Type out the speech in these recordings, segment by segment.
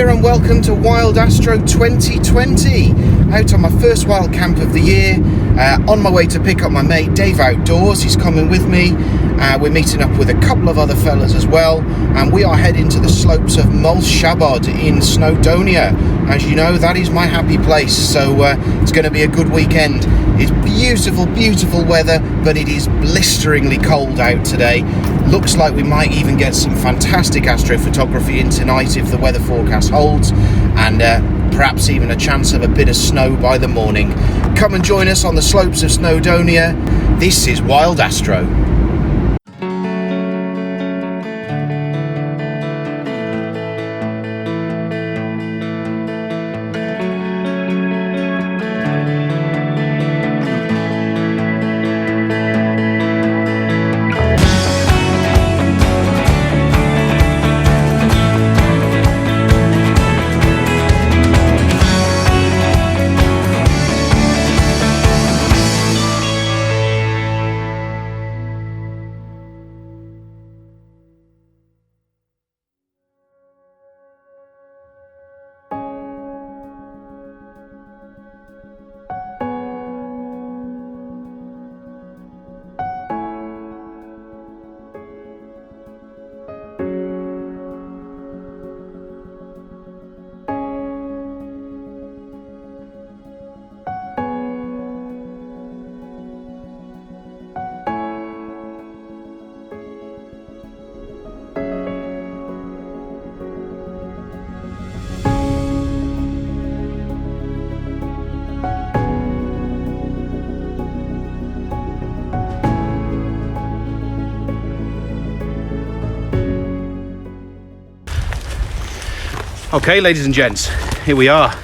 here and welcome to Wild Astro 2020. Out on my first wild camp of the year, on my way to pick up my mate Dave outdoors. He's coming with me. We're meeting up with a couple of other fellas as well, and we are heading to the slopes of Moel Siabod in Snowdonia. As you know, that is my happy place, so it's going to be a good weekend. It's beautiful, beautiful weather, but it is blisteringly cold out today. Looks like we might even get some fantastic astrophotography in tonight if the weather forecast holds, and perhaps even a chance of a bit of snow by the morning. Come and join us on the slopes of Snowdonia. This is Wild Astro. Okay, ladies and gents, here we are.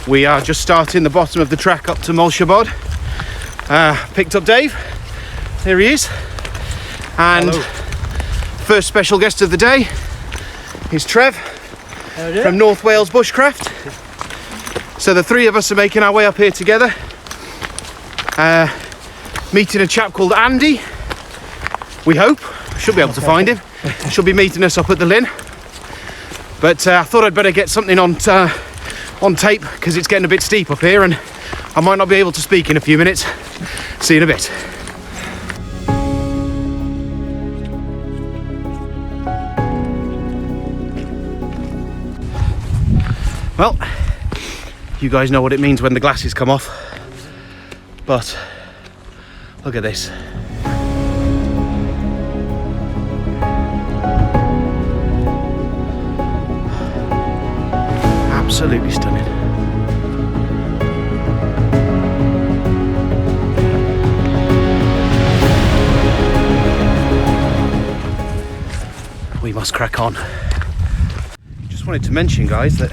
We are just starting the bottom of the track up to Moel Siabod. Picked up Dave. There he is. And hello. First special guest of the day is Trev from North Wales Bushcraft. So the three of us are making our way up here together. Meeting a chap called Andy. We hope. Should be able to find him. Should be meeting us up at the Linn. But I thought I'd better get something on tape because it's getting a bit steep up here and I might not be able to speak in a few minutes. See you in a bit. Well, you guys know what it means when the glasses come off. But look at this. Absolutely stunning. We must crack on. Just wanted to mention, guys, that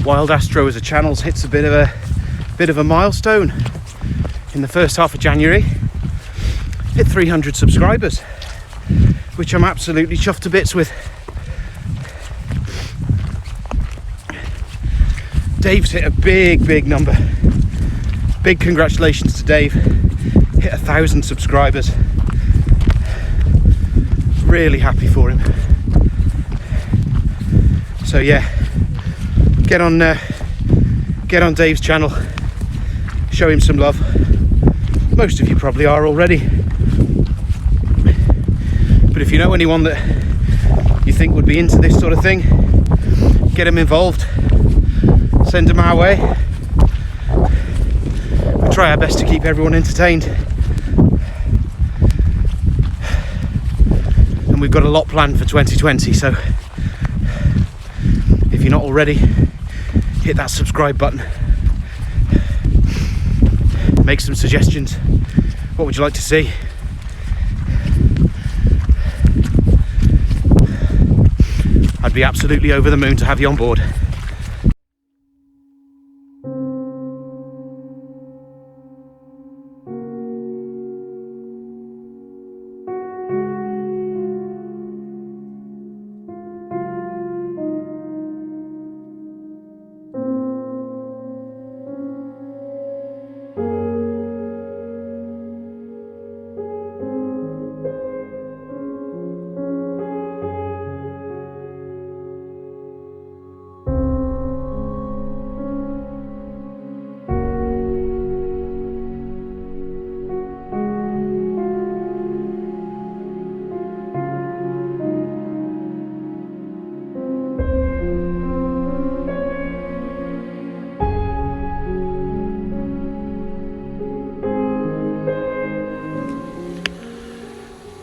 Wild Astro as a channel hits a bit of a milestone. In the first half of January, hit 300 subscribers, which I'm absolutely chuffed to bits with. Dave's hit a big number. Big congratulations to Dave. Hit 1,000 subscribers. Really happy for him. So yeah, get on Dave's channel. Show him some love. Most of you probably are already. But if you know anyone that you think would be into this sort of thing, get them involved. Send them our way. We try our best to keep everyone entertained. And we've got a lot planned for 2020, so if you're not already, hit that subscribe button. Make some suggestions. What would you like to see? I'd be absolutely over the moon to have you on board.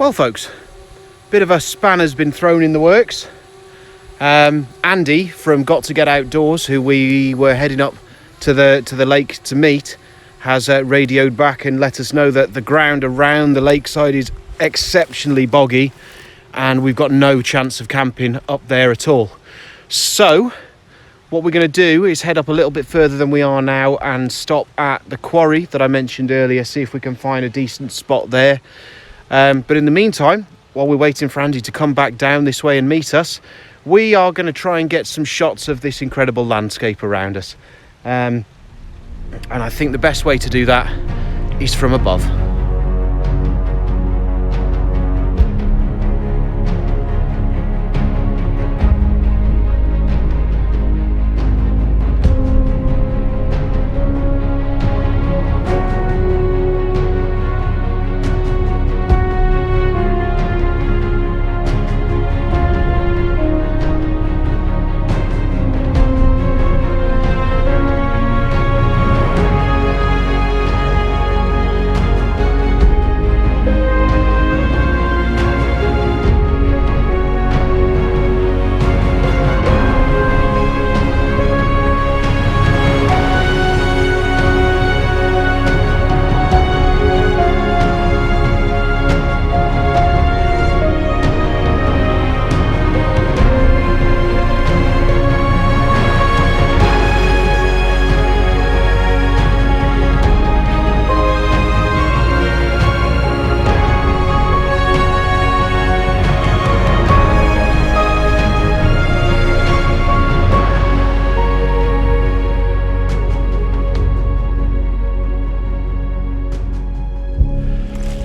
Well folks, bit of a spanner's been thrown in the works. Andy from Got to Get Outdoors, who we were heading up to the lake to meet, has radioed back and let us know that the ground around the lakeside is exceptionally boggy and we've got no chance of camping up there at all. So what we're going to do is head up a little bit further than we are now and stop at the quarry that I mentioned earlier, see if we can find a decent spot there. But in the meantime, while we're waiting for Andy to come back down this way and meet us, we are going to try and get some shots of this incredible landscape around us. And I think the best way to do that is from above.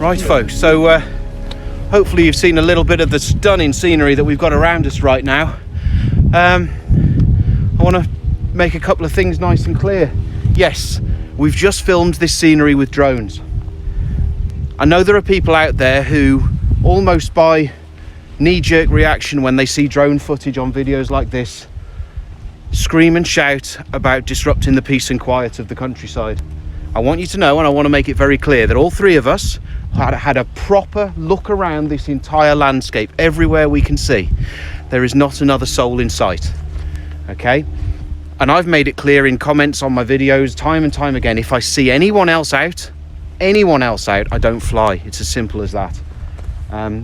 Right folks, so hopefully you've seen a little bit of the stunning scenery that we've got around us right now. I want to make a couple of things nice and clear. Yes, we've just filmed this scenery with drones. I know there are people out there who almost by knee-jerk reaction when they see drone footage on videos like this scream and shout about disrupting the peace and quiet of the countryside. I want you to know, and I want to make it very clear, that all three of us had a proper look around this entire landscape, everywhere we can see. There is not another soul in sight, okay? And I've made it clear in comments on my videos time and time again, if I see anyone else out, I don't fly. It's as simple as that.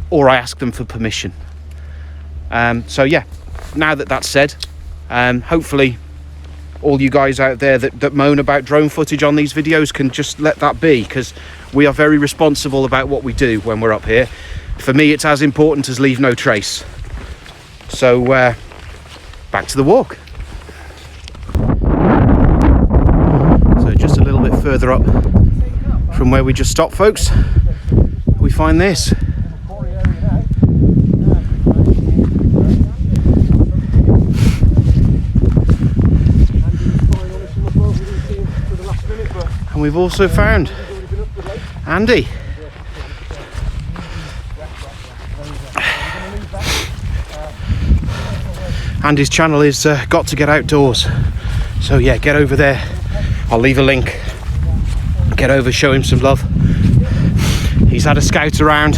Or I ask them for permission. So yeah, now that that's said, hopefully all you guys out there that moan about drone footage on these videos can just let that be, because we are very responsible about what we do when we're up here. For me, it's as important as leave no trace. So back to the walk. So just a little bit further up from where we just stopped, folks, we find this. And we've also found Andy. Andy's channel is Got to Get Outdoors. So yeah, get over there. I'll leave a link. Get over, show him some love. He's had a scout around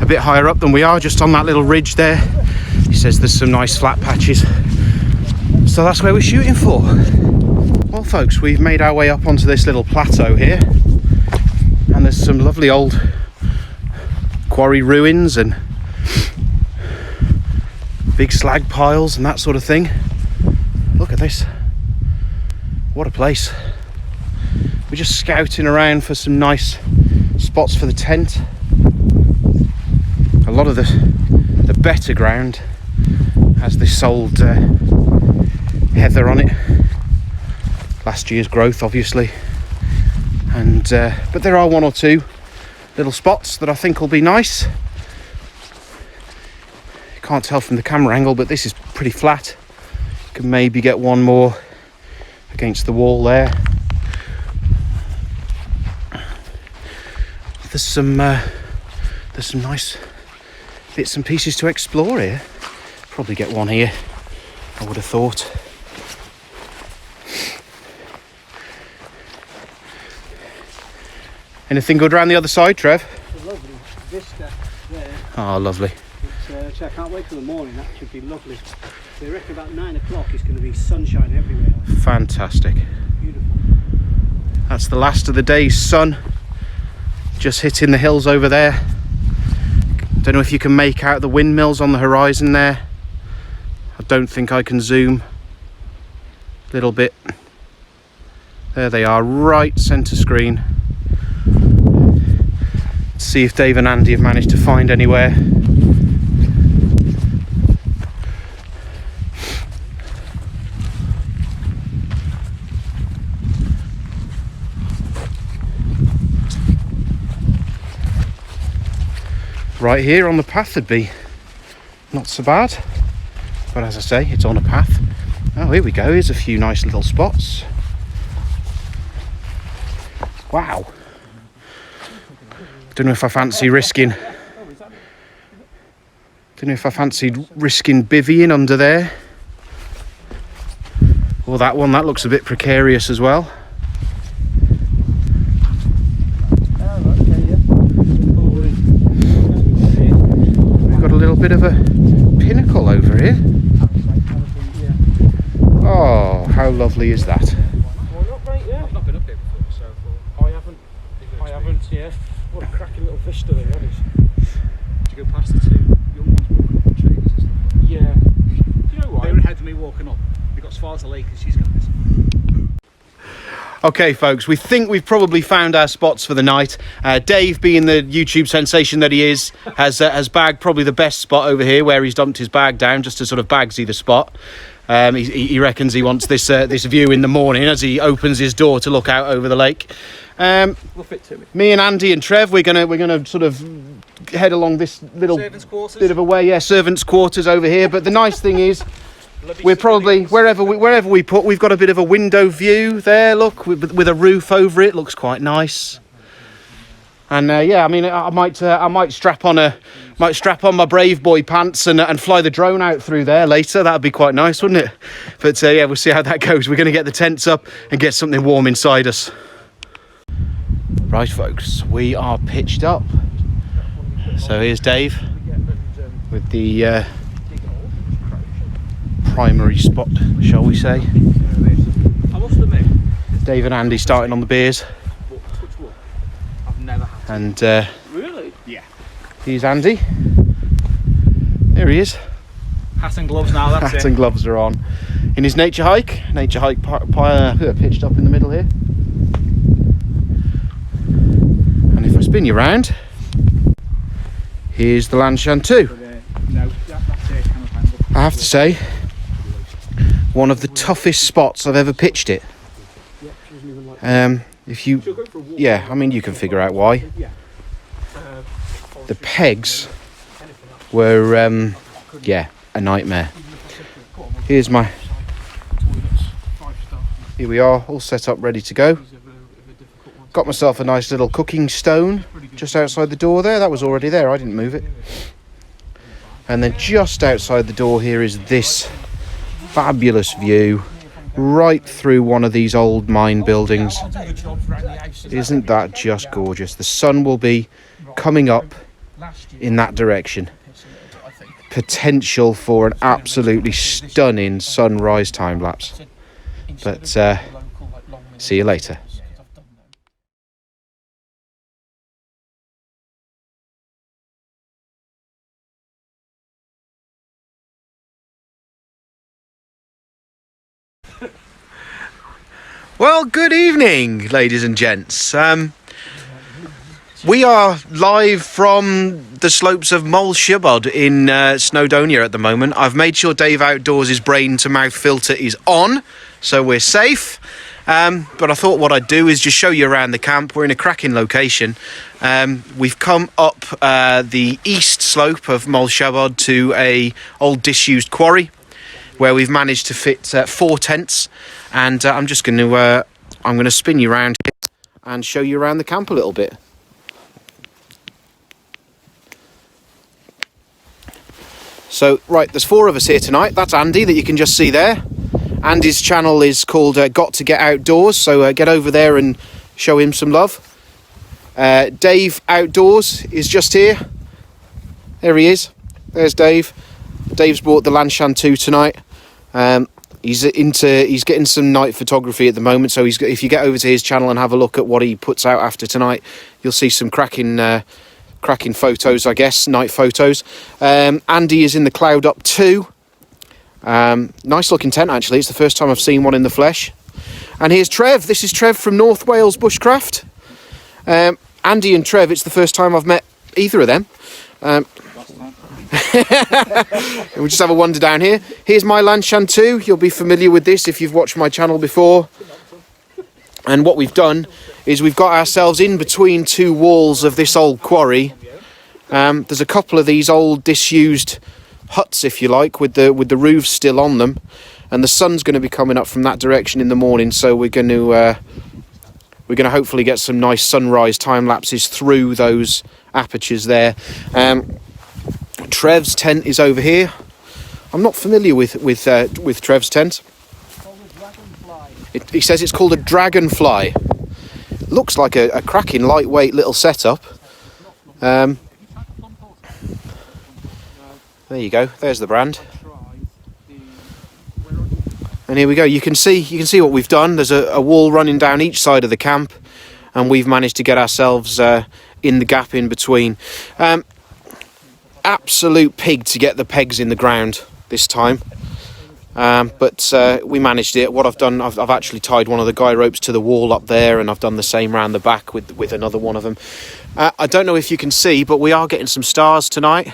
a bit higher up than we are, just on that little ridge there. He says there's some nice flat patches. So that's where we're shooting for. Well folks, we've made our way up onto this little plateau here, and there's some lovely old quarry ruins and big slag piles and that sort of thing. Look at this, what a place. We're just scouting around for some nice spots for the tent. A lot of the better ground has this old heather on it, last year's growth obviously, and but there are one or two little spots that I think will be nice. Can't tell from the camera angle, but this is pretty flat. Can maybe get one more against the wall there. There's some nice bits and pieces to explore here. Probably get one here, I would have thought. Anything good around the other side, Trev? It's a lovely vista there. Oh, lovely. I can't wait for the morning. That should be lovely. They reckon about 9 o'clock it's going to be sunshine everywhere. Fantastic. Beautiful. That's the last of the day's sun. Just hitting the hills over there. Don't know if you can make out the windmills on the horizon there. I don't think I can zoom. A little bit. There they are, right centre screen. Let's see if Dave and Andy have managed to find anywhere. Right here on the path would be not so bad, but as I say, it's on a path. Oh, here we go. Here's a few nice little spots. Wow. Don't know if I fancy risking. Don't know if I fancied risking bivvying under there. Or that one. That looks a bit precarious as well. A little bit of a pinnacle over here. Oh, how lovely is that? I've not been up here before, so I haven't. Yeah. What a cracking little vista there that is. Did you go past the two young ones walking up the trees and stuff? Yeah. Do you know what? They were ahead of me walking up. They got as far as the lake as she's got this. Okay, folks, we think we've probably found our spots for the night. Dave, being the YouTube sensation that he is, has bagged probably the best spot over here where he's dumped his bag down just to sort of bagsy the spot. He reckons he wants this view in the morning as he opens his door to look out over the lake. Me and Andy and Trev, we're gonna sort of head along this little bit of a way. Yeah, servants' quarters over here. But the nice thing is, we're probably wherever we put, we've got a bit of a window view there. Look, with a roof over it, looks quite nice. And yeah, I mean, I might strap on my Brave Boy pants and fly the drone out through there later. That'd be quite nice, wouldn't it? But yeah, we'll see how that goes. We're going to get the tents up and get something warm inside us. Right, folks, we are pitched up. So here's Dave with the primary spot, shall we say. Dave and Andy starting on the beers. I've never had. And Really? Yeah. Here's Andy. There he is. Hat and gloves now, that's Hat and gloves are on. In his nature hike pitched up in the middle here. And if I spin you round, here's the Lanshan 2. I have to say, one of the toughest spots I've ever pitched it. If you, yeah, I mean, you can figure out why. The pegs were, yeah, a nightmare. Here we are, all set up, ready to go. Got myself a nice little cooking stone just outside the door there. That was already there, I didn't move it. And then just outside the door here is this fabulous view right through one of these old mine buildings. Isn't that just gorgeous? The sun will be coming up in that direction. Potential for an absolutely stunning sunrise time lapse. But see you later. Well, good evening, ladies and gents. We are live from the slopes of Moel Siabod in Snowdonia at the moment. I've made sure Dave Outdoors' brain to mouth filter is on, so we're safe. But I thought what I'd do is just show you around the camp. We're in a cracking location. We've come up the east slope of Moel Siabod to a old disused quarry where we've managed to fit 4 tents. And I'm going to spin you around here and show you around the camp a little bit. So, right, there's 4 of us here tonight. That's Andy that you can just see there. Andy's channel is called Got to Get Outdoors, so get over there and show him some love. Dave Outdoors is just here. There he is. There's Dave. Dave's bought the Lanshan 2 tonight. He's getting some night photography at the moment, so if you get over to his channel and have a look at what he puts out after tonight, you'll see some cracking photos, I guess, night photos. Andy is in the Cloud Up 2. Nice looking tent, actually. It's the first time I've seen one in the flesh. And here's Trev. This is Trev from North Wales Bushcraft. Andy and Trev, it's the first time I've met either of them. We'll just have a wander down here. Here's my Lanshan 2. You'll be familiar with this if you've watched my channel before. And what we've done is we've got ourselves in between two walls of this old quarry. There's a couple of these old disused huts, if you like, with the roofs still on them, and the sun's going to be coming up from that direction in the morning, so we're going to hopefully get some nice sunrise time lapses through those apertures there. Trev's tent is over here. I'm not familiar with Trev's tent. He says it's called a dragonfly. Looks like a cracking lightweight little setup. There you go. There's the brand. And here we go. You can see what we've done. There's a wall running down each side of the camp, and we've managed to get ourselves in the gap in between. Absolute pig to get the pegs in the ground this time, but we managed it. What I've done, I've actually tied one of the guy ropes to the wall up there, and I've done the same round the back with another one of them. I don't know if you can see, but we are getting some stars tonight.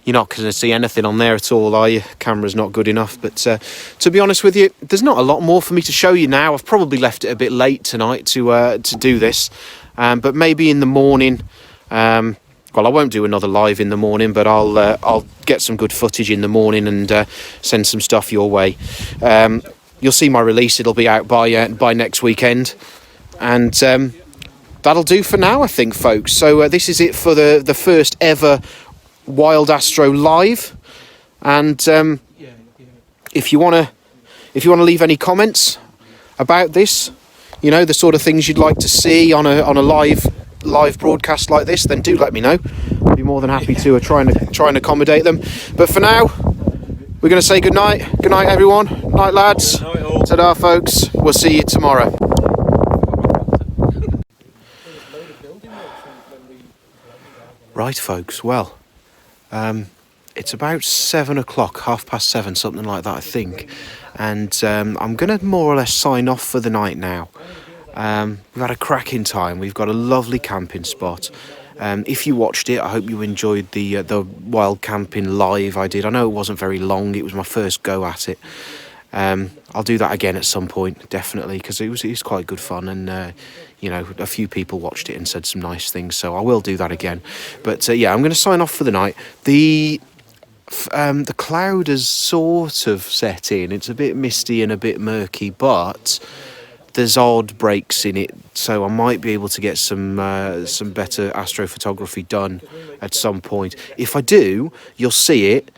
You're not going to see anything on there at all, are you? Camera's not good enough. But to be honest with you, there's not a lot more for me to show you now. I've probably left it a bit late tonight to do this, but maybe in the morning. Well, I won't do another live in the morning, but I'll get some good footage in the morning and send some stuff your way. You'll see my release. It'll be out by next weekend, and that'll do for now, I think, folks. So this is it for the first ever Wild Astro live, and if you want to leave any comments about this, you know, the sort of things you'd like to see on a live broadcast like this, then do let me know. I'd be more than happy to try and accommodate them. But for now, we're going to say good night everyone. Night, lads. Ta-da, folks. We'll see you tomorrow. Right, folks, well, it's about 7 o'clock, 7:30, something like that, I think, and I'm going to more or less sign off for the night now. We've had a cracking time. We've got a lovely camping spot. If you watched it, I hope you enjoyed the wild camping live I did. I know it wasn't very long. It was my first go at it. I'll do that again at some point, definitely, because it was quite good fun, and you know, a few people watched it and said some nice things, so I will do that again. But yeah, I'm going to sign off for the night. The cloud has sort of set in. It's a bit misty and a bit murky, but there's odd breaks in it, so I might be able to get some better astrophotography done at some point. If I do, you'll see it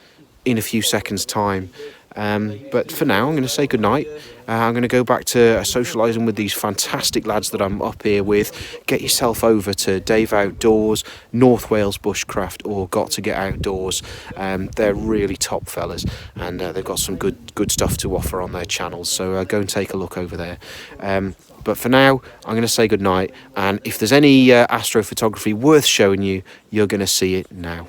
in a few seconds' time. But for now, I'm going to say goodnight. I'm going to go back to socialising with these fantastic lads that I'm up here with. Get yourself over to Dave Outdoors, North Wales Bushcraft, or Got to Get Outdoors. They're really top fellas, and they've got some good stuff to offer on their channels. So go and take a look over there. But for now, I'm going to say goodnight. And if there's any astrophotography worth showing you, you're going to see it now.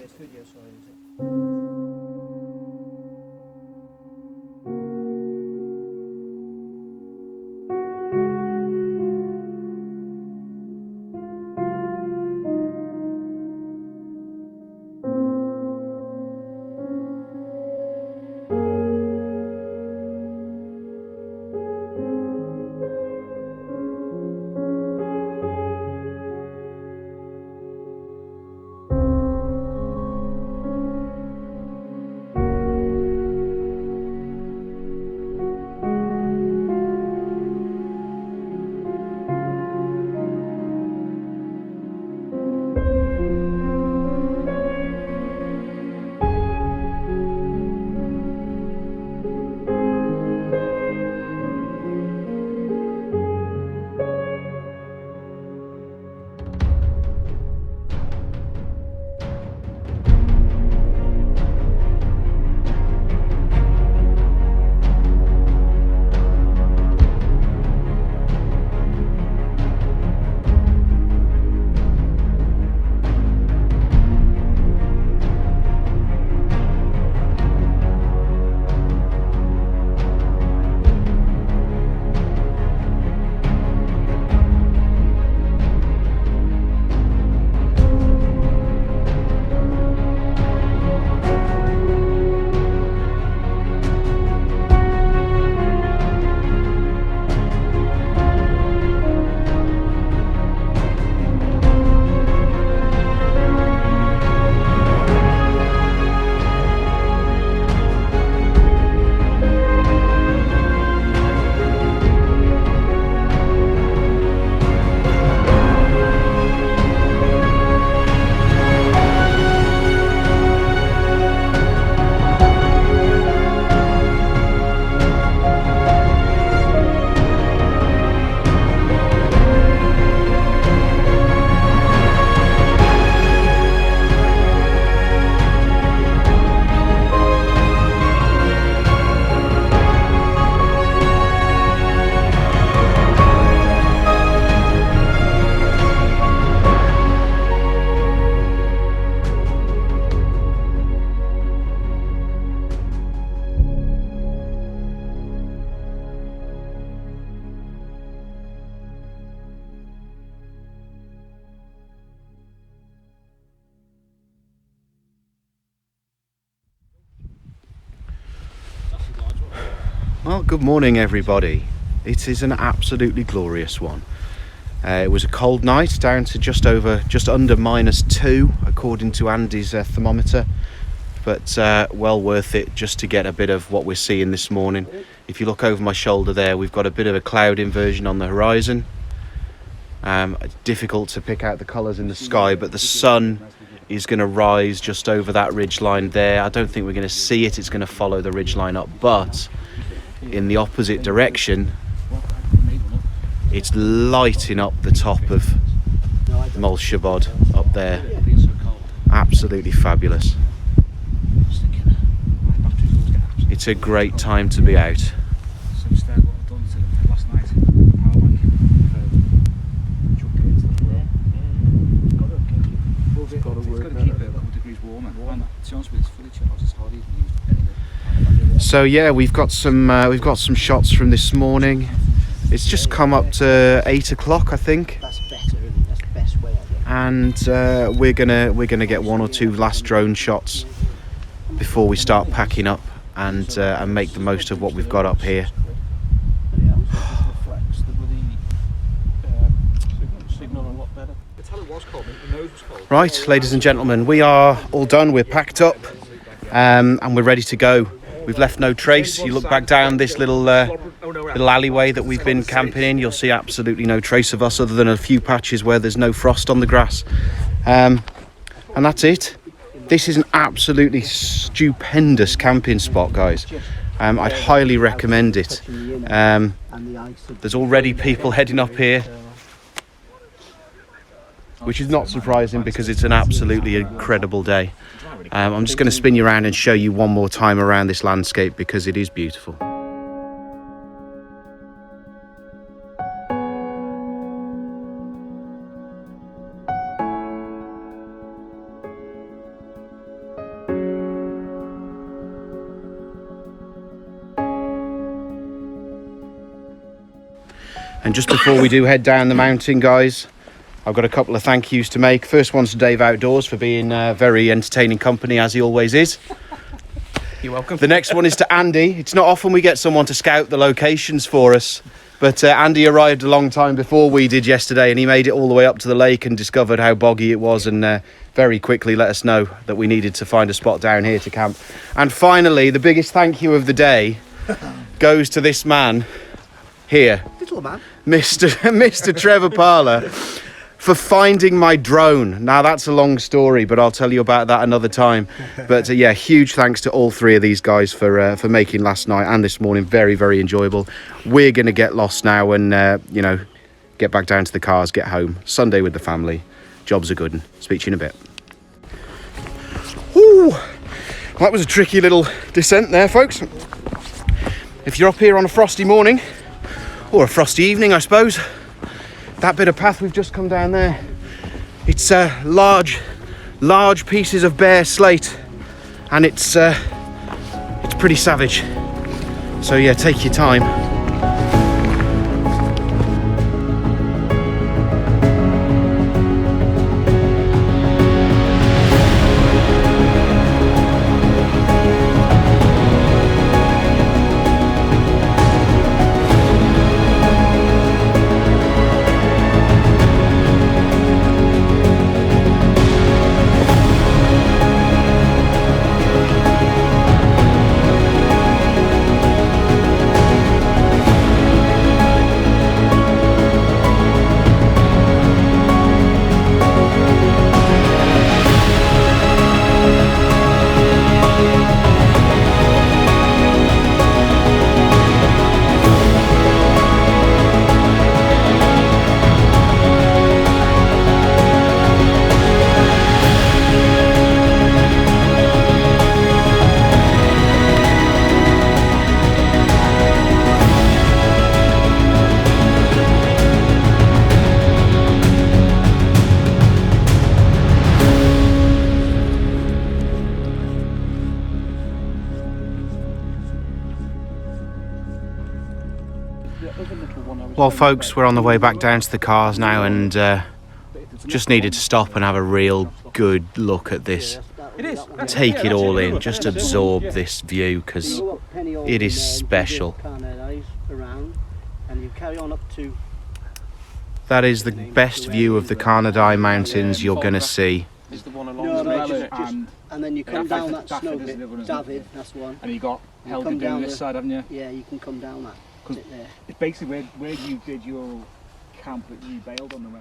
Well, good morning everybody. It is an absolutely glorious one. It was a cold night, down to just under -2 according to Andy's thermometer, but well worth it just to get a bit of what we're seeing this morning. If you look over my shoulder there, we've got a bit of a cloud inversion on the horizon. It's difficult to pick out the colours in the sky, but the sun is going to rise just over that ridge line there. I don't think we're going to see it. It's going to follow the ridge line up, but in the opposite direction, it's lighting up the top of Moel Siabod up there. Absolutely fabulous. It's a great time to be out. So yeah, we've got some shots from this morning. It's just come up to 8 o'clock, I think. That's better, isn't it? That's the best way, I think. And we're gonna get 1 or 2 last drone shots before we start packing up and make the most of what we've got up here. Right, ladies and gentlemen, we are all done. We're packed up, and we're ready to go. We've left no trace. You look back down this little alleyway that we've been camping in, you'll see absolutely no trace of us other than a few patches where there's no frost on the grass. And that's it. This is an absolutely stupendous camping spot, guys. I'd highly recommend it. There's already people heading up here, which is not surprising because it's an absolutely incredible day. I'm just going to spin you around and show you one more time around this landscape because it is beautiful. And just before we do head down the mountain, guys, I've got a couple of thank yous to make. First one's to Dave Outdoors for being very entertaining company, as he always is. You're welcome. The next one is to Andy. It's not often we get someone to scout the locations for us, but Andy arrived a long time before we did yesterday, and he made it all the way up to the lake and discovered how boggy it was, and very quickly let us know that we needed to find a spot down here to camp. And finally, the biggest thank you of the day goes to this man here, Little man. Mr. Trevor Parler, for finding my drone. Now that's a long story, but I'll tell you about that another time. But yeah, huge thanks to all three of these guys for making last night and this morning very, very enjoyable. We're going to get lost now and get back down to the cars, get home. Sunday with the family. Job's a good one. Speak to you in a bit. Whew. That was a tricky little descent there, folks. If you're up here on a frosty morning, or a frosty evening, I suppose, that bit of path we've just come down there, it's large pieces of bare slate, and it's pretty savage. So yeah, take your time. Well, folks, we're on the way back down to the cars now, and just needed to stop and have a real good look at this It is. take it all in, just absorb this view, because it is special. Around, and you carry on up to. That is the best view of the Carnadine Mountains you're going to see. Is the one along and then you come down that snow bit. David, that's one. And you got held to do this side, haven't you? Yeah, you can come down that. Bit there. It's basically where you did your camp that you bailed on the way.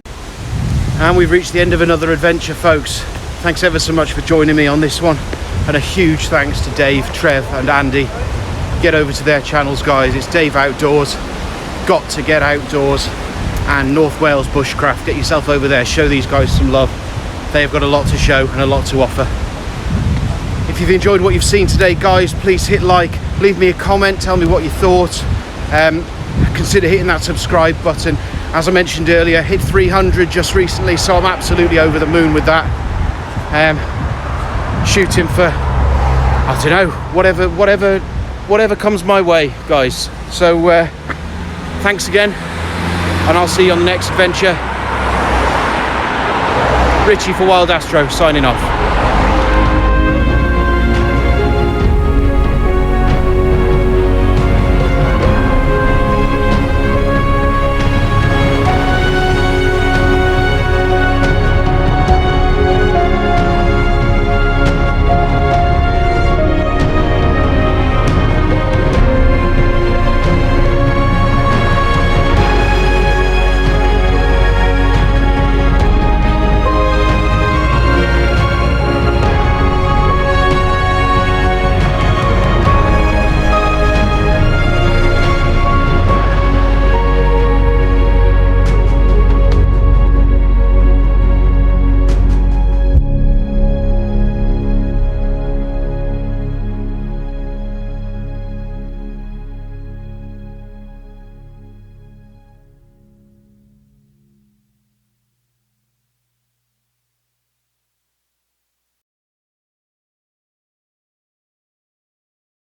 And we've reached the end of another adventure, folks. Thanks ever so much for joining me on this one, and a huge thanks to Dave, Trev and Andy. Get over to their channels, guys. It's Dave Outdoors, Got to Get Outdoors, and North Wales Bushcraft. Get yourself over there, show these guys some love. They have got a lot to show and a lot to offer. If you've enjoyed what you've seen today, guys, please hit like, leave me a comment, tell me what you thought. Consider hitting that subscribe button. As I mentioned earlier, hit 300 just recently, so I'm absolutely over the moon with that. Shooting for, I don't know, whatever comes my way, guys. So thanks again, and I'll see you on the next adventure. Richie for Wild Astro signing off.